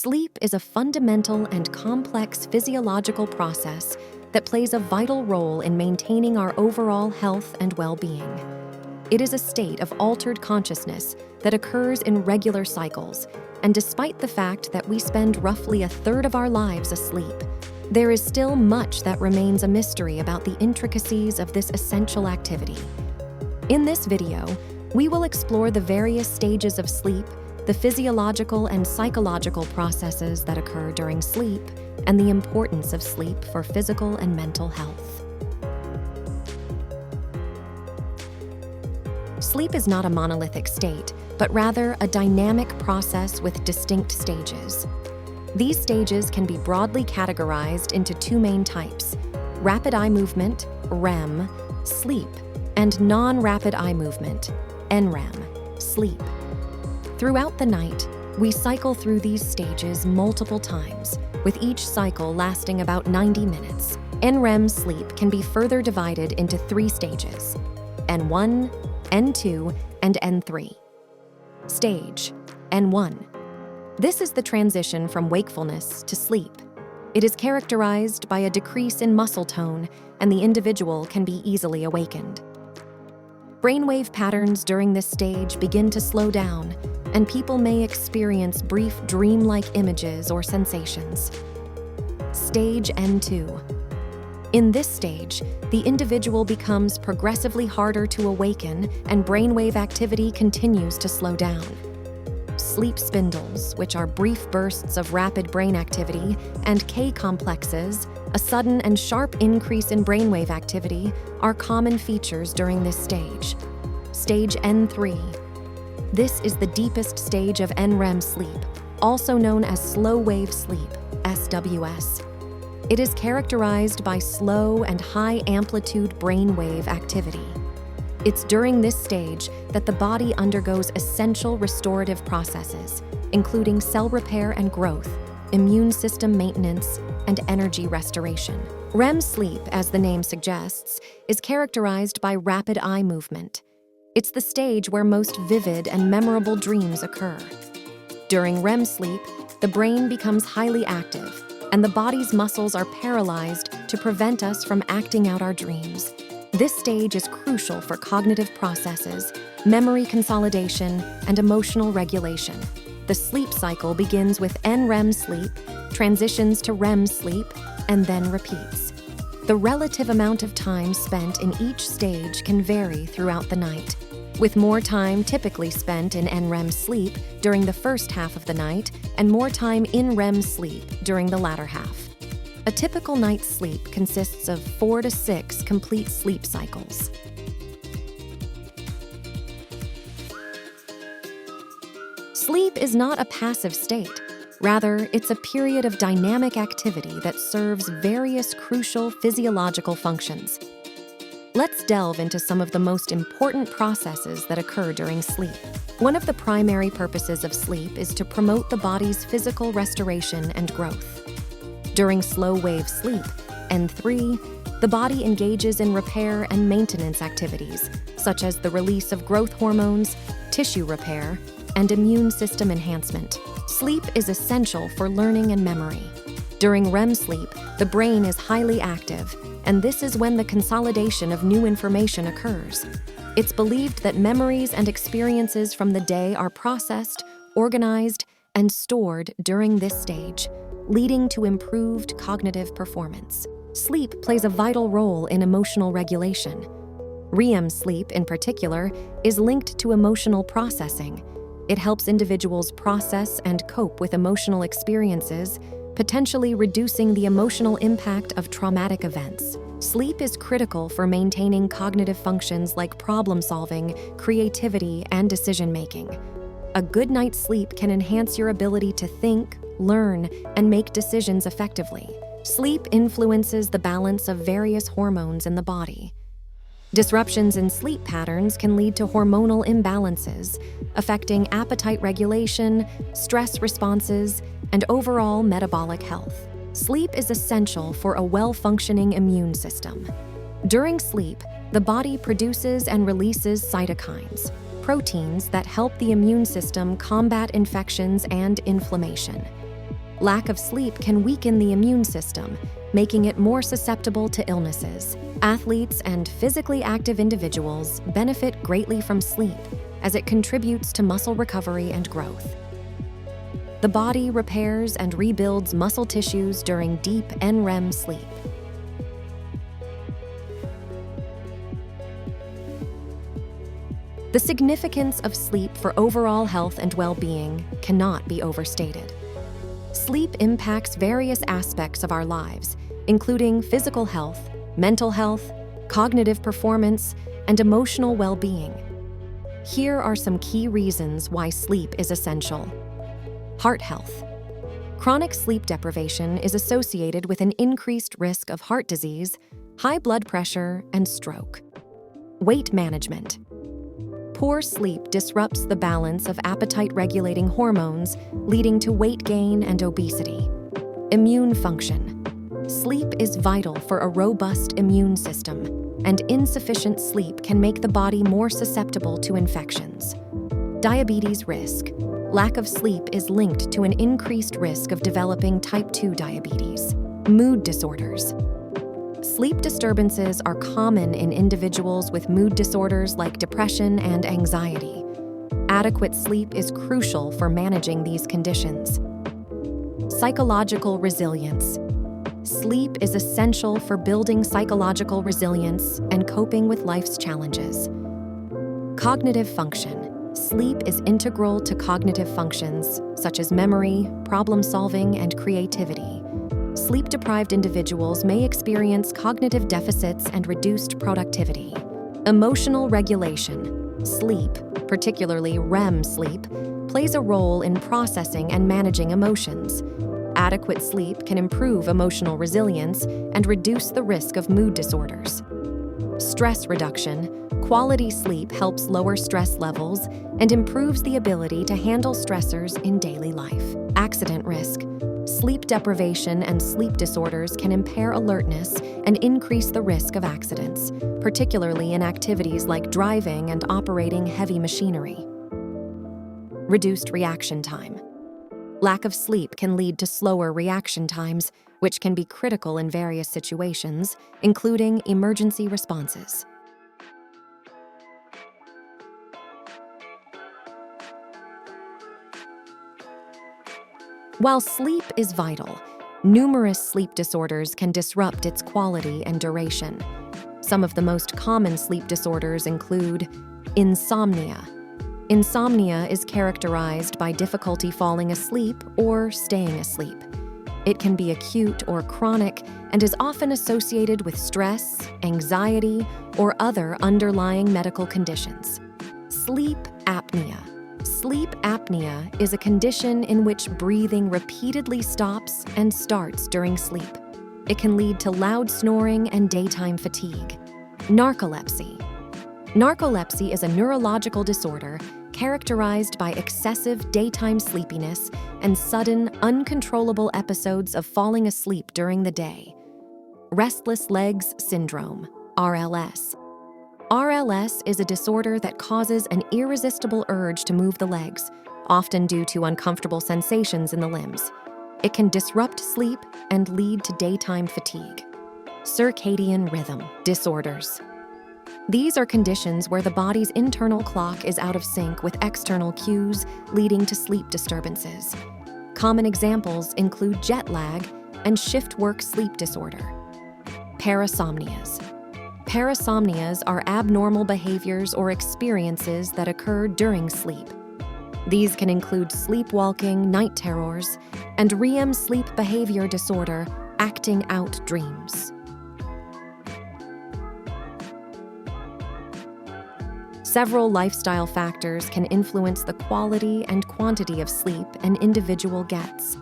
Sleep is a fundamental and complex physiological process that plays a vital role in maintaining our overall health and well-being. It is a state of altered consciousness that occurs in regular cycles, and despite the fact that we spend roughly a third of our lives asleep, there is still much that remains a mystery about the intricacies of this essential activity. In this video, we will explore the various stages of sleep, the physiological and psychological processes that occur during sleep, and the importance of sleep for physical and mental health. Sleep is not a monolithic state, but rather a dynamic process with distinct stages. These stages can be broadly categorized into two main types: rapid eye movement, REM, sleep, and non-rapid eye movement, NREM, sleep. Throughout the night, we cycle through these stages multiple times, with each cycle lasting about 90 minutes. NREM sleep can be further divided into three stages: N1, N2, and N3. Stage N1. This is the transition from wakefulness to sleep. It is characterized by a decrease in muscle tone, and the individual can be easily awakened. Brainwave patterns during this stage begin to slow down, and people may experience brief dreamlike images or sensations. Stage N2. In this stage, the individual becomes progressively harder to awaken, and brainwave activity continues to slow down. Sleep spindles, which are brief bursts of rapid brain activity, and K-complexes, a sudden and sharp increase in brainwave activity, are common features during this stage. Stage N3. This is the deepest stage of NREM sleep, also known as slow-wave sleep, SWS. It is characterized by slow and high-amplitude brainwave activity. It's during this stage that the body undergoes essential restorative processes, including cell repair and growth, immune system maintenance, and energy restoration. REM sleep, as the name suggests, is characterized by rapid eye movement. It's the stage where most vivid and memorable dreams occur. During REM sleep, the brain becomes highly active, and the body's muscles are paralyzed to prevent us from acting out our dreams. This stage is crucial for cognitive processes, memory consolidation, and emotional regulation. The sleep cycle begins with NREM sleep, transitions to REM sleep, and then repeats. The relative amount of time spent in each stage can vary throughout the night, with more time typically spent in NREM sleep during the first half of the night and more time in REM sleep during the latter half. A typical night's sleep consists of 4 to 6 complete sleep cycles. Sleep is not a passive state. Rather, it's a period of dynamic activity that serves various crucial physiological functions. Let's delve into some of the most important processes that occur during sleep. One of the primary purposes of sleep is to promote the body's physical restoration and growth. During slow-wave sleep, N3, the body engages in repair and maintenance activities, such as the release of growth hormones, tissue repair, and immune system enhancement. Sleep is essential for learning and memory. During REM sleep, the brain is highly active, and this is when the consolidation of new information occurs. It's believed that memories and experiences from the day are processed, organized, and stored during this stage, leading to improved cognitive performance. Sleep plays a vital role in emotional regulation. REM sleep, in particular, is linked to emotional processing. It helps individuals process and cope with emotional experiences, potentially reducing the emotional impact of traumatic events. Sleep is critical for maintaining cognitive functions like problem-solving, creativity, and decision-making. A good night's sleep can enhance your ability to think, learn, and make decisions effectively. Sleep influences the balance of various hormones in the body. Disruptions in sleep patterns can lead to hormonal imbalances, affecting appetite regulation, stress responses, and overall metabolic health. Sleep is essential for a well-functioning immune system. During sleep, the body produces and releases cytokines, proteins that help the immune system combat infections and inflammation. Lack of sleep can weaken the immune system, making it more susceptible to illnesses. Athletes and physically active individuals benefit greatly from sleep, as it contributes to muscle recovery and growth. The body repairs and rebuilds muscle tissues during deep NREM sleep. The significance of sleep for overall health and well-being cannot be overstated. Sleep impacts various aspects of our lives, including physical health, mental health, cognitive performance, and emotional well-being. Here are some key reasons why sleep is essential. Heart health. Chronic sleep deprivation is associated with an increased risk of heart disease, high blood pressure, and stroke. Weight management. Poor sleep disrupts the balance of appetite-regulating hormones, leading to weight gain and obesity. Immune function. Sleep is vital for a robust immune system, and insufficient sleep can make the body more susceptible to infections. Diabetes risk. Lack of sleep is linked to an increased risk of developing type 2 diabetes. Mood disorders. Sleep disturbances are common in individuals with mood disorders like depression and anxiety. Adequate sleep is crucial for managing these conditions. Psychological resilience. Sleep is essential for building psychological resilience and coping with life's challenges. Cognitive function. Sleep is integral to cognitive functions such as memory, problem-solving, and creativity. Sleep-deprived individuals may experience cognitive deficits and reduced productivity. Emotional regulation. Sleep, particularly REM sleep, plays a role in processing and managing emotions. Adequate sleep can improve emotional resilience and reduce the risk of mood disorders. Stress reduction. Quality sleep helps lower stress levels and improves the ability to handle stressors in daily life. Accident risk. Sleep deprivation and sleep disorders can impair alertness and increase the risk of accidents, particularly in activities like driving and operating heavy machinery. Reduced reaction time. Lack of sleep can lead to slower reaction times, which can be critical in various situations, including emergency responses. While sleep is vital, numerous sleep disorders can disrupt its quality and duration. Some of the most common sleep disorders include insomnia. Insomnia is characterized by difficulty falling asleep or staying asleep. It can be acute or chronic and is often associated with stress, anxiety, or other underlying medical conditions. Sleep apnea. Sleep apnea is a condition in which breathing repeatedly stops and starts during sleep. It can lead to loud snoring and daytime fatigue. Narcolepsy. Narcolepsy is a neurological disorder characterized by excessive daytime sleepiness and sudden, uncontrollable episodes of falling asleep during the day. Restless legs syndrome, RLS. RLS is a disorder that causes an irresistible urge to move the legs, often due to uncomfortable sensations in the limbs. It can disrupt sleep and lead to daytime fatigue. Circadian rhythm disorders. These are conditions where the body's internal clock is out of sync with external cues, leading to sleep disturbances. Common examples include jet lag and shift work sleep disorder. Parasomnias. Parasomnias are abnormal behaviors or experiences that occur during sleep. These can include sleepwalking, night terrors, and REM sleep behavior disorder, acting out dreams. Several lifestyle factors can influence the quality and quantity of sleep an individual gets.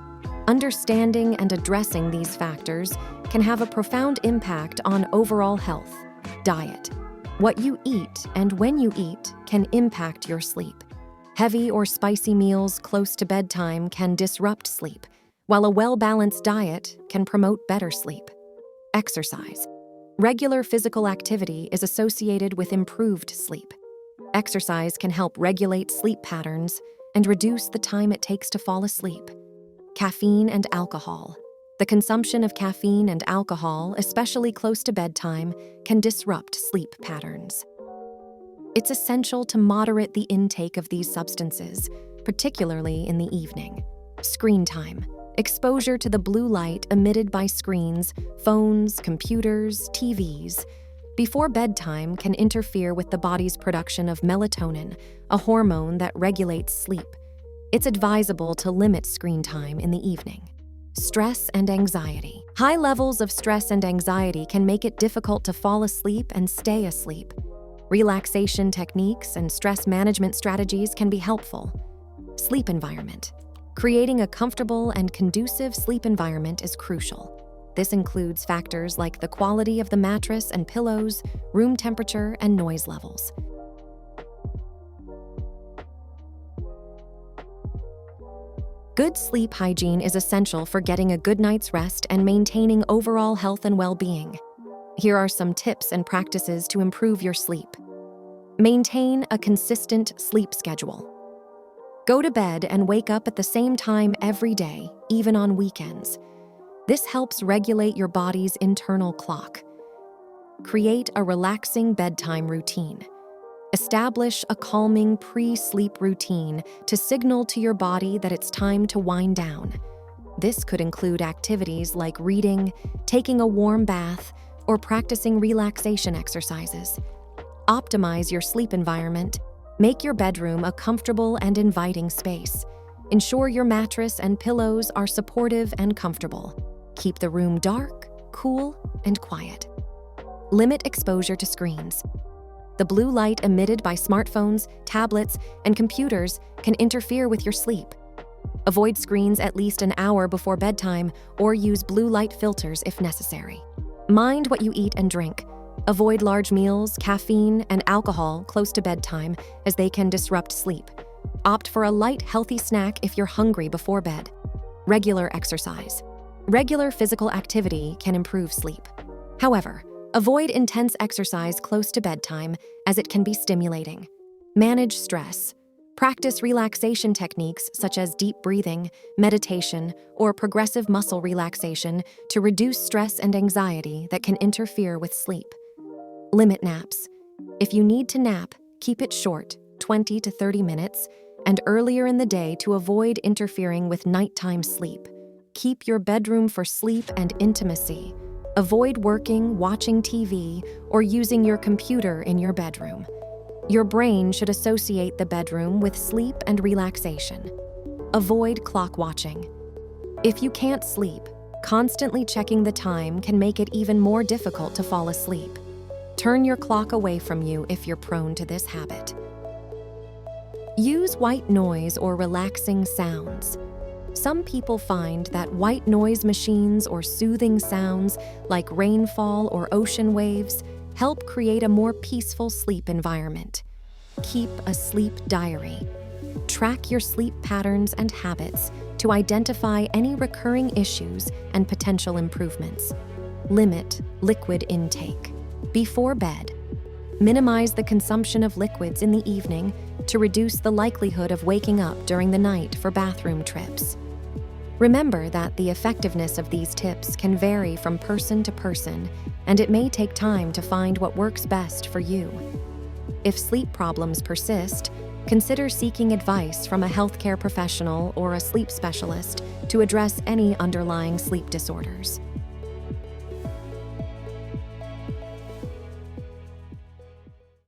Understanding and addressing these factors can have a profound impact on overall health. Diet. What you eat and when you eat can impact your sleep. Heavy or spicy meals close to bedtime can disrupt sleep, while a well-balanced diet can promote better sleep. Exercise. Regular physical activity is associated with improved sleep. Exercise can help regulate sleep patterns and reduce the time it takes to fall asleep. Caffeine and alcohol. The consumption of caffeine and alcohol, especially close to bedtime, can disrupt sleep patterns. It's essential to moderate the intake of these substances, particularly in the evening. Screen time. Exposure to the blue light emitted by screens, phones, computers, TVs, before bedtime can interfere with the body's production of melatonin, a hormone that regulates sleep. It's advisable to limit screen time in the evening. Stress and anxiety. High levels of stress and anxiety can make it difficult to fall asleep and stay asleep. Relaxation techniques and stress management strategies can be helpful. Sleep environment. Creating a comfortable and conducive sleep environment is crucial. This includes factors like the quality of the mattress and pillows, room temperature, and noise levels. Good sleep hygiene is essential for getting a good night's rest and maintaining overall health and well-being. Here are some tips and practices to improve your sleep. Maintain a consistent sleep schedule. Go to bed and wake up at the same time every day, even on weekends. This helps regulate your body's internal clock. Create a relaxing bedtime routine. Establish a calming pre-sleep routine to signal to your body that it's time to wind down. This could include activities like reading, taking a warm bath, or practicing relaxation exercises. Optimize your sleep environment. Make your bedroom a comfortable and inviting space. Ensure your mattress and pillows are supportive and comfortable. Keep the room dark, cool, and quiet. Limit exposure to screens. The blue light emitted by smartphones, tablets, and computers can interfere with your sleep. Avoid screens at least an hour before bedtime or use blue light filters if necessary. Mind what you eat and drink. Avoid large meals, caffeine, and alcohol close to bedtime as they can disrupt sleep. Opt for a light, healthy snack if you're hungry before bed. Regular exercise. Regular physical activity can improve sleep. However, avoid intense exercise close to bedtime as it can be stimulating. Manage stress. Practice relaxation techniques such as deep breathing, meditation, or progressive muscle relaxation to reduce stress and anxiety that can interfere with sleep. Limit naps. If you need to nap, keep it short, 20 to 30 minutes, and earlier in the day to avoid interfering with nighttime sleep. Keep your bedroom for sleep and intimacy. Avoid working, watching TV, or using your computer in your bedroom. Your brain should associate the bedroom with sleep and relaxation. Avoid clock watching. If you can't sleep, constantly checking the time can make it even more difficult to fall asleep. Turn your clock away from you if you're prone to this habit. Use white noise or relaxing sounds. Some people find that white noise machines or soothing sounds like rainfall or ocean waves help create a more peaceful sleep environment. Keep a sleep diary. Track your sleep patterns and habits to identify any recurring issues and potential improvements. Limit liquid intake. Before bed, minimize the consumption of liquids in the evening to reduce the likelihood of waking up during the night for bathroom trips. Remember that the effectiveness of these tips can vary from person to person, and it may take time to find what works best for you. If sleep problems persist, consider seeking advice from a healthcare professional or a sleep specialist to address any underlying sleep disorders.